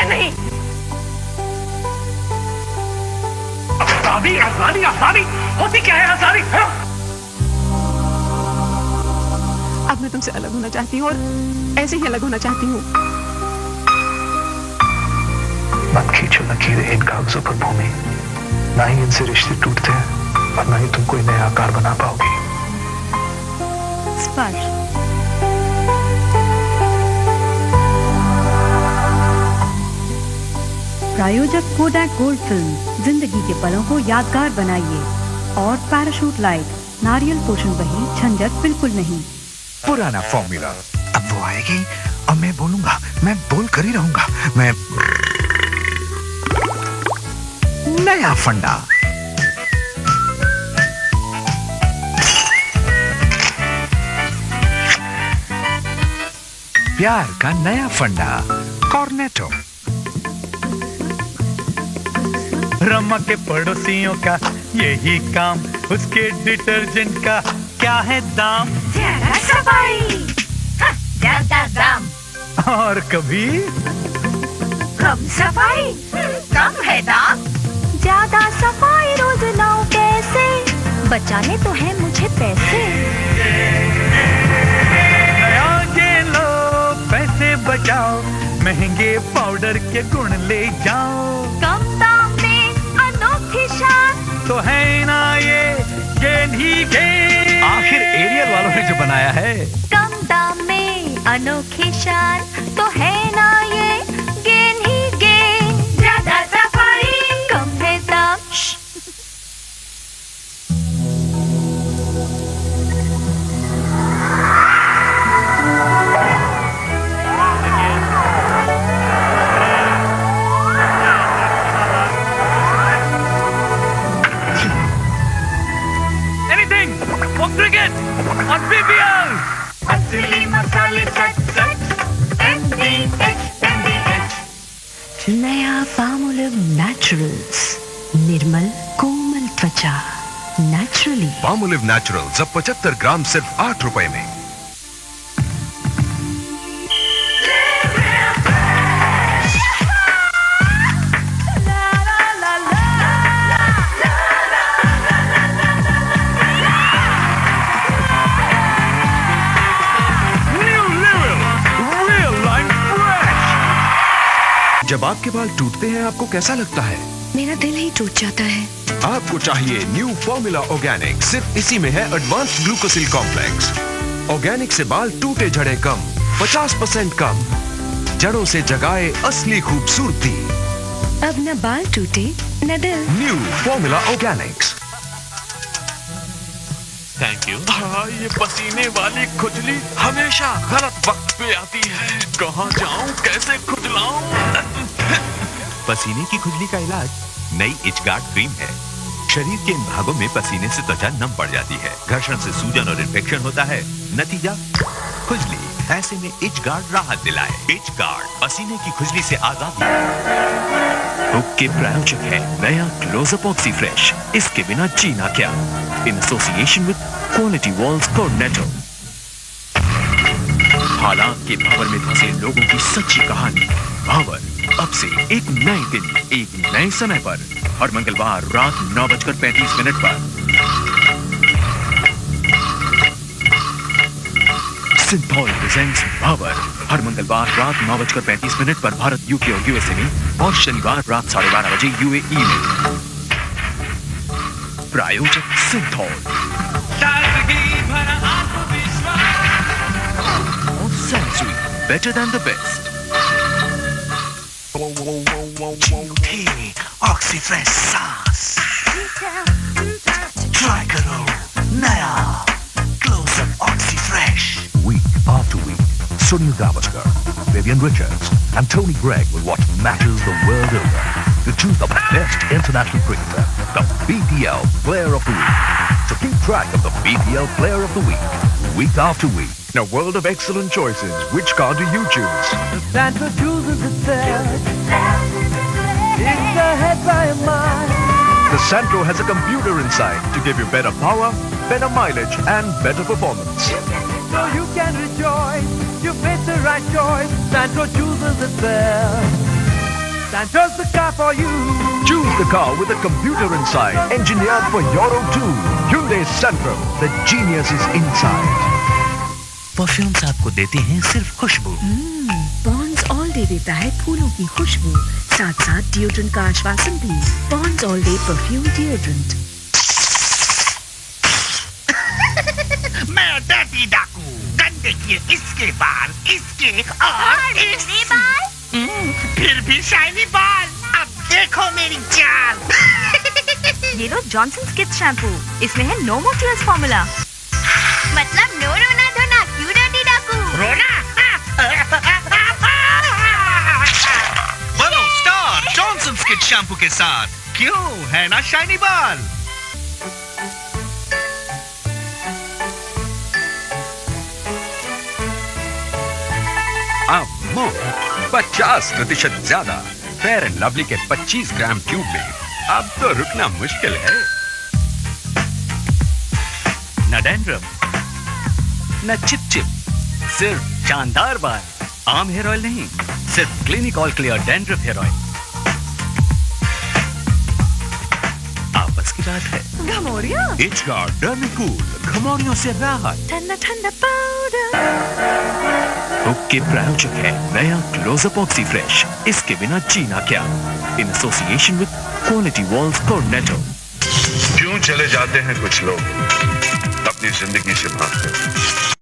या नहीं? आजादी आजादी आजादी होती क्या है आजादी? अब मैं तुमसे अलग होना चाहती हूँ और ऐसे ही अलग होना चाहती हूँ। मत खींचो लकीरें इन कागजों पर भूमि, ना ही इनसे रिश्ते टूटते हैं और ना ही तुम कोई नया आकार बना पाओगी। स्पर्श। प्रायोजक कोडैक गोल्ड फिल्म। जिंदगी के पलों को यादगार बनाइए। और पैराशूट लाइट, नारियल पोषण वही, झंझट बिल्कुल नहीं। पुराना फॉर्मूला, अब वो आएगी और मैं बोलूंगा, मैं बोल कर ही रहूंगा। मैं नया फंडा, प्यार का नया फंडा, कॉर्नेटो। रमा के पड़ोसियों का यही काम, उसके डिटर्जेंट का क्या है दाम? ज्यादा सफाई, ज्यादा दाम। और कभी कम सफाई, कम है दाम। ज्यादा सफाई रोज लाऊं कैसे, बचाने तो है मुझे पैसे। नया ये लो पैसे बचाओ, महंगे पाउडर के गुण ले जाओ। कम दाम में अनोखी शान तो है ना ये गेन ही गेन। आखिर एरियल वालों ने जो बनाया है। कम दाम में अनोखी शान तो है ना ये गेन ही गेन। ज्यादा सफाई, कम है दाम। Anything for cricket on BPL. असली मसाले सच सच MDH। नया पामोलिव नेचुरल्स, निर्मल कोमल त्वचा, नेचुरली। पामोलिव नेचुरल्स अब 75 ग्राम सिर्फ 8 रुपए में। जब आपके बाल टूटते हैं आपको कैसा लगता है? मेरा दिल ही टूट जाता है। आपको चाहिए न्यू फॉर्मूला ऑर्गेनिक। सिर्फ इसी में है एडवांस्ड ग्लूकोसिल कॉम्प्लेक्स। ऑर्गेनिक से बाल टूटे झड़े कम, 50% कम, जड़ों से जगाए असली खूबसूरती। अब न बाल टूटे न दिल। New formula Organics. Thank you. ये पसीने वाली खुजली हमेशा गलत वक्त पे आती है। कहाँ जाऊँ, कैसे खुजलाऊं? पसीने की खुजली का इलाज नई इचगार्ड क्रीम है। शरीर के इन भागों में पसीने से त्वचा नम पड़ जाती है, घर्षण से सूजन और इन्फेक्शन होता है, नतीजा खुजली। ऐसे में इचगार्ड राहत दिलाए। इचगार्ड, पसीने की खुजली से आजादी। हुक के प्रायोजक है नया क्लोजअप ऑक्सी फ्रेश। इसके बिना जीना क्या, in association with quality walls Cornetto. हालात के भंवर में फंसे लोगों की सच्ची कहानी। भंवर अब से एक नए दिन, एक नए समय पर, हर मंगलवार रात 9:35 पर। सिंथॉल प्रेजेंट्स भंवर, हर मंगलवार रात 9:35 पर भारत, यूके और यूएसए में, और शनिवार रात 12:30 बजे यूएई में। प्रायोजक Cinthol. Sensory, better than the best. Oxy fresh सांस, ट्राई करो नया Closeup oxy fresh. Week after week, Sunil Gavaskar, Vivian Richards, and Tony Gregg with what matters the world over. To choose the best international cricketer, the BPL Player of the Week. So keep track of the BPL Player of the week after week. In a world of excellent choices, which card do you choose? Santa chooses itself. It's ahead by a mile. The Santro has a computer inside to give you better power, better mileage, and better performance. So you can rejoice. You made the right choice. Santa chooses itself. Santa's the car for you. Choose the car with a computer inside, engineered for your O2. Hyundai Santro, the genius is inside. Perfumes आपको देते हैं सिर्फ खुशबू। Pond's all day देता है फूलों की खुशबू, साथ साथ डिओड्रेंट का आश्वासन भी। Pond's all day perfume deodorant. मैं डर्टी डाकू, गंदे किए इसके बाल, इसके और इसके बाल, फिर भी शाइनी बाल। अब देखो मेरी चाल। ये लो जॉनसन्स किड्स शैम्पू, इसमें है नो मोर टीयर्स फॉर्मूला। मतलब नो रोना धोना, क्यों डर्टी डाकू? रोना? बनो स्टार जॉनसन्स किड शैम्पू के साथ। क्यों है ना शाइनी बाल। अब मोर 50% ज्यादा फेयर एंड लवली के 25 ग्राम ट्यूब में अब तो रुकना मुश्किल है। न डैंड्रफ, न चिप चिप, सिर्फ शानदार बाल। आम हेयर ऑयल नहीं, सिर्फ Clinic all clear dandruff hair oil. आपस की बात है। घमोरिया, इच गार्ड डर्मिकूल, घमौरियों से राहत। ठंडा ठंडा पाउडर। हुक के प्रायोजक है नया क्लोजअप ऑक्सी फ्रेश। इसके बिना जीना क्या। In association with quality walls Cornetto. क्यों चले जाते हैं कुछ लोग अपनी जिंदगी से भागकर।